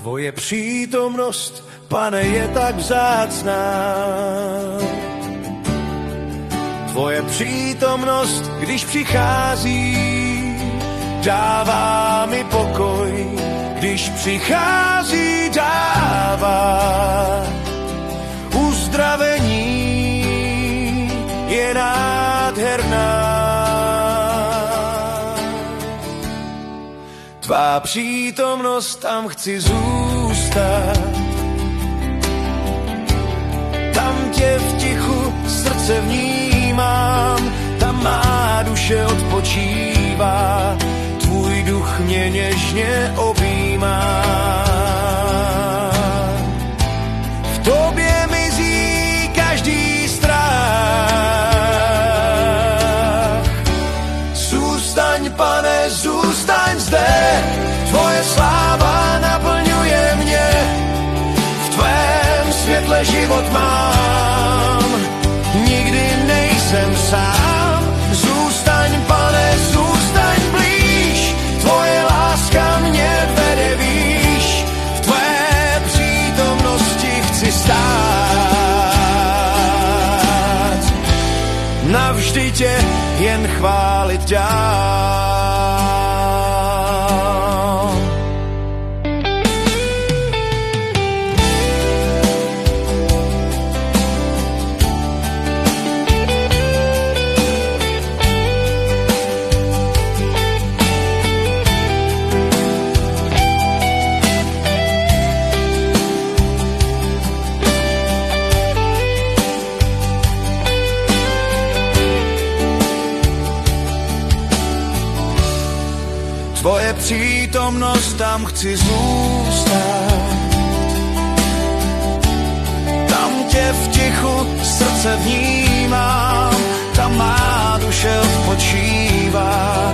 Tvoje přítomnost, Pane, je tak vzácná. Tvoje přítomnost, když přichází, dává mi pokoj. Když přichází, dává uzdravení, je nádherná. Tvá přítomnost, tam chci zůstat. Tam tě v tichu srdce vnímám, tam má duše odpočívá, tvůj duch mě něžně objímá. V tobě mizí každý strach. Zůstaň, Pane, zůstaň zde, tvoje sláva naplňuje mě. V tvém světle život mám, nikdy nejsem sám. Zůstaň, Pane, zůstaň blíž, tvoje láska mě vede výš. V tvé přítomnosti chci stát, navždy tě jen chválit dál. Tvoje přítomnost, tam chci zůstat. Tam tě v tichu srdce vnímám, tam má duše odpočívá,